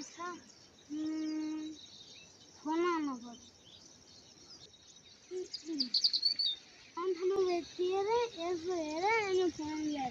अच्छा होना ना बस हम व्यक्ति है ऐसे है ना फोन ले